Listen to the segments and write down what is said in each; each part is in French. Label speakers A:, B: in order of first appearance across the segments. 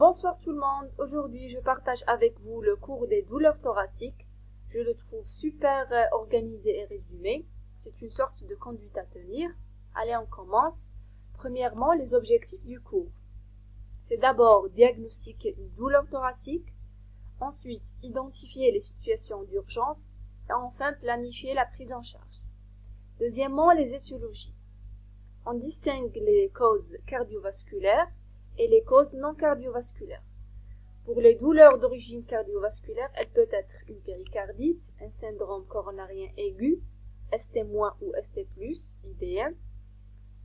A: Bonsoir tout le monde, aujourd'hui je partage avec vous le cours des douleurs thoraciques. Je le trouve super organisé et résumé. C'est une sorte de conduite à tenir. Allez, on commence. Premièrement, les objectifs du cours. C'est d'abord diagnostiquer une douleur thoracique, ensuite identifier les situations d'urgence et enfin planifier la prise en charge. Deuxièmement, les étiologies. On distingue les causes cardiovasculaires et les causes non cardiovasculaires. Pour les douleurs d'origine cardiovasculaire, elle peut être une péricardite, un syndrome coronarien aigu, ST- ou ST+, IDM,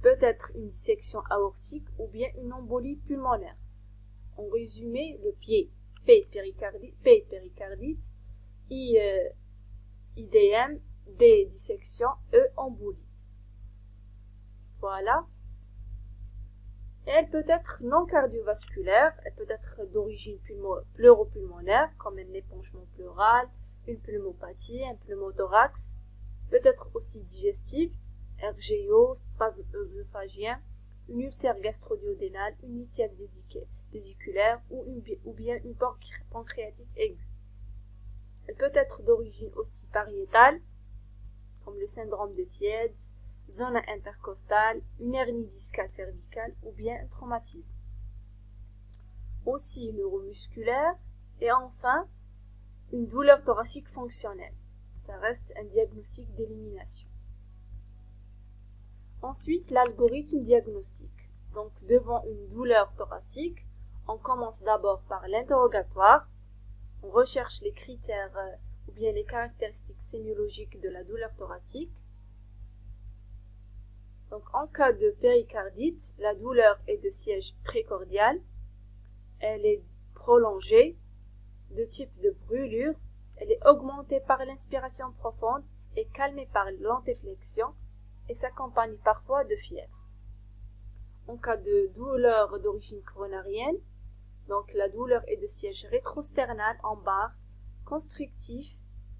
A: peut être une dissection aortique ou bien une embolie pulmonaire. En résumé, le pied, P péricardite, I IDM, D dissection, E embolie. Voilà. Et elle peut être non cardiovasculaire, elle peut être d'origine pleuropulmonaire, comme un épanchement pleural, une pneumopathie, un pneumothorax, peut être aussi digestive, RGO, spasme œsophagien, une ulcère gastro-duodénale, une lithiase vésiculaire ou bien une pancréatite aiguë. Elle peut être d'origine aussi pariétale, comme le syndrome de Tietz, zone intercostale, une hernie discale cervicale ou bien un traumatisme. Aussi neuromusculaire et enfin une douleur thoracique fonctionnelle. Ça reste un diagnostic d'élimination. Ensuite, l'algorithme diagnostique. Donc, devant une douleur thoracique, on commence d'abord par l'interrogatoire. On recherche les critères ou bien les caractéristiques sémiologiques de la douleur thoracique. Donc, en cas de péricardite, la douleur est de siège précordial. Elle est prolongée, de type de brûlure. Elle est augmentée par l'inspiration profonde et calmée par l'antéflexion et s'accompagne parfois de fièvre. En cas de douleur d'origine coronarienne, donc la douleur est de siège rétrosternal en barre, constrictif,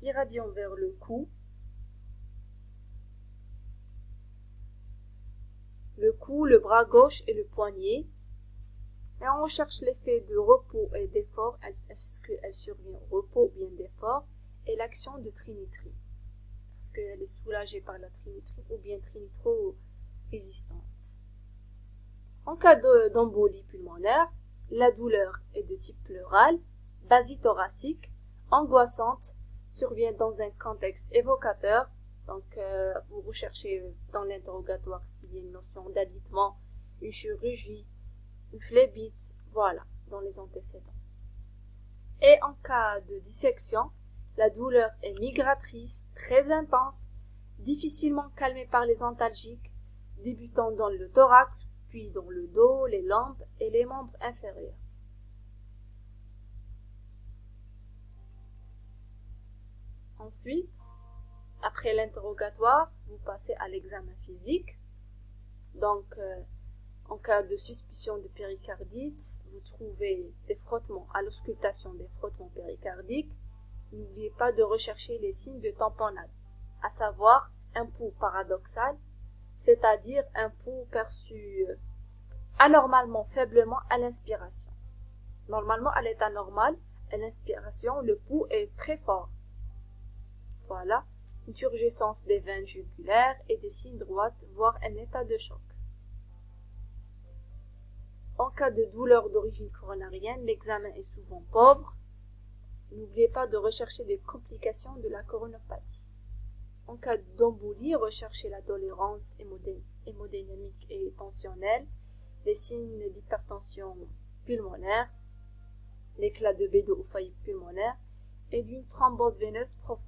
A: irradiant vers le cou, le bras gauche et le poignet. Et on recherche l'effet de repos et d'effort. Est-ce qu'elle survient au repos ou bien d'effort? Et l'action de trinitrie. Est-ce qu'elle est soulagée par la trinitrie ou bien trinitro-résistante? En cas d'embolie pulmonaire, la douleur est de type pleural, basithoracique, angoissante, survient dans un contexte évocateur. Donc, vous recherchez dans l'interrogatoire s'il y a une notion d'alitement, une chirurgie, une phlébite, voilà, dans les antécédents. Et en cas de dissection, la douleur est migratrice, très intense, difficilement calmée par les antalgiques, débutant dans le thorax, puis dans le dos, les jambes et les membres inférieurs. Ensuite, après l'interrogatoire, vous passez à l'examen physique. Donc, en cas de suspicion de péricardite, vous trouvez des frottements à l'auscultation, des frottements péricardiques. N'oubliez pas de rechercher les signes de tamponnade, à savoir un pouls paradoxal, c'est-à-dire un pouls perçu anormalement faiblement à l'inspiration. Normalement, à l'état normal, à l'inspiration, le pouls est très fort. Voilà, une turgescence des veines jugulaires et des signes droites, voire un état de choc. En cas de douleur d'origine coronarienne, l'examen est souvent pauvre. N'oubliez pas de rechercher des complications de la coronopathie. En cas d'embolie, recherchez la tolérance hémodynamique et tensionnelle, les signes d'hypertension pulmonaire, l'éclat de bédo ou faillite pulmonaire et d'une thrombose veineuse profonde.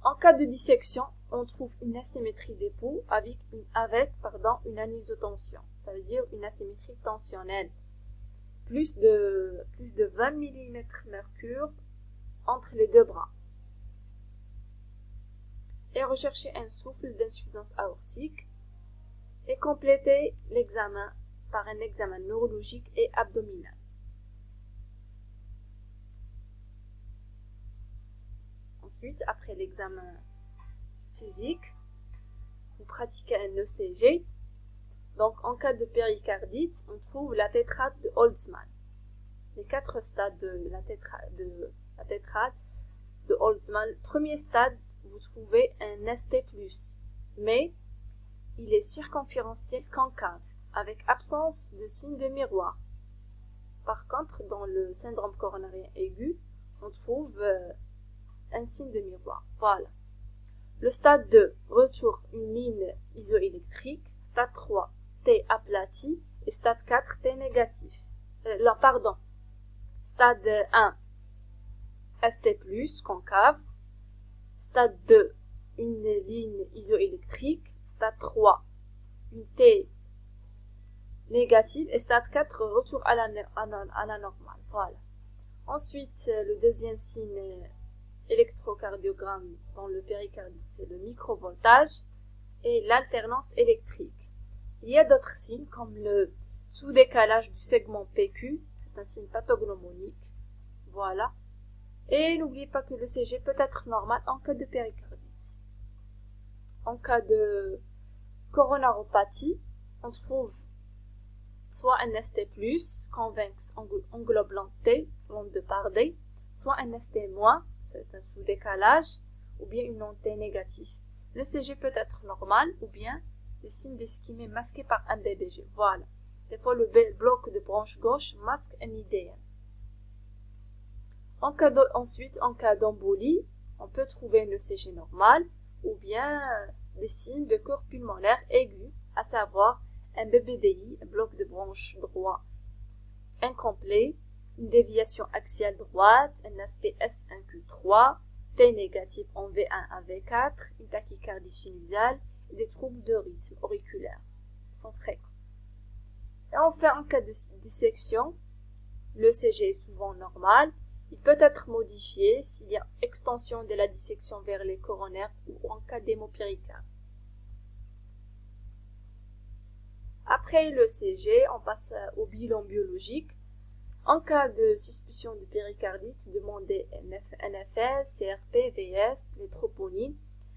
A: En cas de dissection, on trouve une asymétrie des pouls avec une anisotension, ça veut dire une asymétrie tensionnelle, plus de 20 mm mercure entre les deux bras. Et rechercher un souffle d'insuffisance aortique et compléter l'examen par un examen neurologique et abdominal. Ensuite, après l'examen physique, vous pratiquez un ECG. Donc, en cas de péricardite, on trouve la tétrade de Holtzmann. Les 4 stades de la tétrade de Holtzmann. Premier stade, vous trouvez un ST+, mais il est circonférentiel concave, avec absence de signe de miroir. Par contre, dans le syndrome coronarien aigu, on trouve un signe de miroir. Voilà. Le stade 2, retour une ligne isoélectrique. Stade 3, T aplati. Et stade 4, T négatif. Stade 1, ST+, concave. Stade 2, une ligne isoélectrique. Stade 3, une T négative. Et stade 4, retour à la normale. Voilà. Ensuite, le deuxième signe électrocardiogramme dans le péricardite, c'est le microvoltage et l'alternance électrique. Il y a d'autres signes comme le sous-décalage du segment PQ, c'est un signe pathognomonique. Voilà. Et n'oubliez pas que le CG peut être normal en cas de péricardite. En cas de coronaropathie, on trouve soit un ST+, convexe englobant T, onde de Pardet, soit un ST-, c'est un sous-décalage, ou bien une onde T négative. Le CG peut être normal, ou bien des signes d'ischémie masqués par un BBG. Voilà. Des fois, le bloc de branche gauche masque un IDM. Ensuite, en cas d'embolie, on peut trouver le CG normal, ou bien des signes de cœur pulmonaire aigu, à savoir un BBDI, un bloc de branche droit incomplet, une déviation axiale droite, un aspect S1Q3, T négatif en V1 à V4, une tachycardie sinusale et des troubles de rythme auriculaire sont fréquents. Et enfin, en cas de dissection, le CG est souvent normal. Il peut être modifié s'il y a extension de la dissection vers les coronaires ou en cas d'hémopéricarde. Après le CG, on passe au bilan biologique. En cas de suspicion de péricardite, demandez NFS, CRP, VS, les troponines,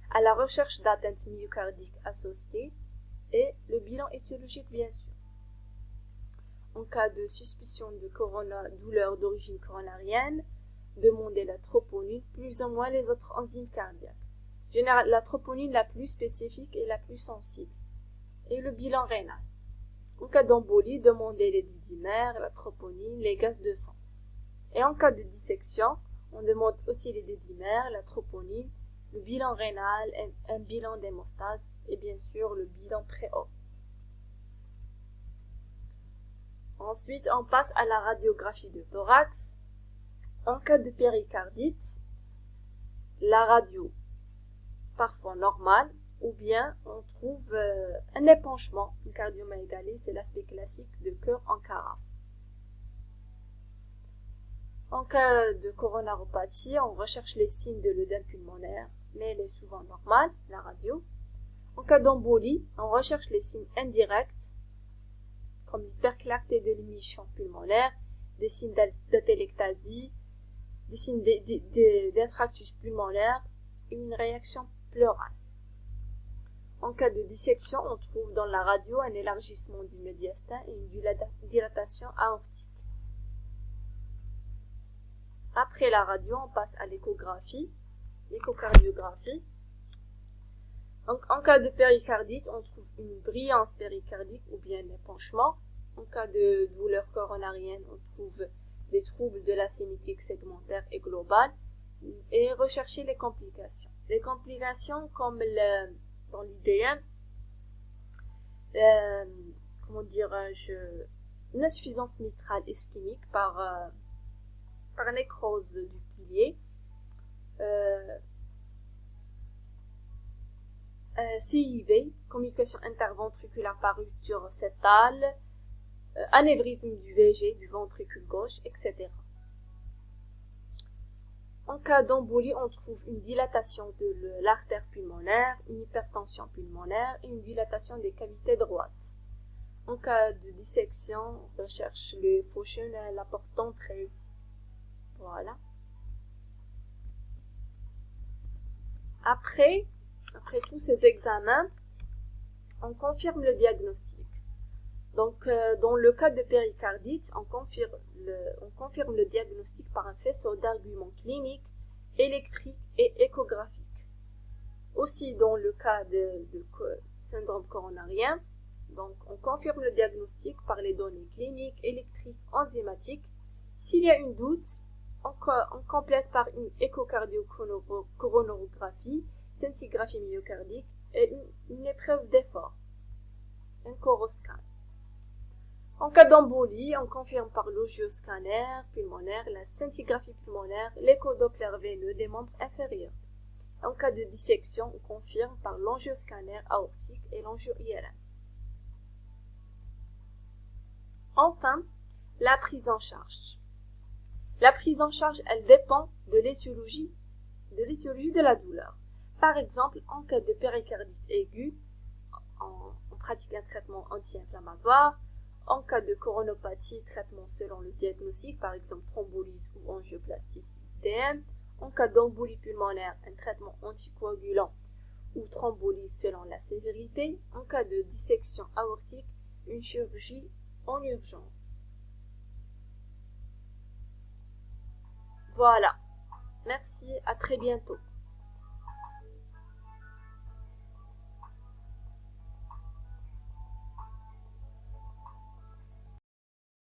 A: à la recherche d'atteintes myocardiques associées et le bilan étiologique bien sûr. En cas de suspicion de douleur d'origine coronarienne, demandez la troponine plus ou moins les autres enzymes cardiaques. Généralement, la troponine la plus spécifique et la plus sensible. Et le bilan rénal. En cas d'embolie, demandez les didymères, la troponine, les gaz de sang. Et en cas de dissection, on demande aussi les didymères, la troponine, le bilan rénal, un bilan d'hémostase et bien sûr le bilan pré-op. Ensuite, on passe à la radiographie de thorax. En cas de péricardite, la radio, parfois normale, ou bien on trouve un épanchement, une cardiomyogalie, c'est l'aspect classique de cœur en carafe. En cas de coronaropathie, on recherche les signes de l'œdème pulmonaire, mais elle est souvent normale, la radio. En cas d'embolie, on recherche les signes indirects, comme l'hyperclarté de l'émission pulmonaire, des signes d'atélectasie, des signes d'infarctus pulmonaire et une réaction pleurale. En cas de dissection, on trouve dans la radio un élargissement du médiastin et une dilatation aortique. Après la radio, on passe à l'échographie, l'échocardiographie. En cas de péricardite, on trouve une brillance péricardique ou bien un épanchement. En cas de douleur coronarienne, on trouve des troubles de la cinétique segmentaire et globale. Et rechercher les complications. Les complications comme dans l'IDM, une insuffisance mitrale ischémique par nécrose du pilier, CIV, communication interventriculaire par rupture septale, anévrisme du VG, du ventricule gauche, etc. En cas d'embolie, on trouve une dilatation de l'artère pulmonaire, une hypertension pulmonaire et une dilatation des cavités droites. En cas de dissection, on recherche le fauchon à la porte d'entrée. Voilà. Après tous ces examens, on confirme le diagnostic. Donc, dans le cas de péricardite, on confirme le diagnostic par un faisceau d'arguments cliniques, électriques et échographiques. Aussi, dans le cas de syndrome coronarien, donc on confirme le diagnostic par les données cliniques, électriques, enzymatiques. S'il y a un doute, on complète par une échocardiocoronographie, scintigraphie myocardique et une épreuve d'effort, un coroscan. En cas d'embolie, on confirme par l'angioscanner pulmonaire, la scintigraphie pulmonaire, l'échodoppler veineux des membres inférieurs. En cas de dissection, on confirme par l'angioscanner aortique et l'angio-IRM. Enfin, la prise en charge. La prise en charge, elle dépend de l'étiologie de la douleur. Par exemple, en cas de péricardite aiguë, on pratique un traitement anti-inflammatoire. En cas de coronopathie, traitement selon le diagnostic, par exemple thrombolyse ou angioplastie IDM. En cas d'embolie pulmonaire, un traitement anticoagulant ou thrombolyse selon la sévérité. En cas de dissection aortique, une chirurgie en urgence. Voilà. Merci, à très bientôt.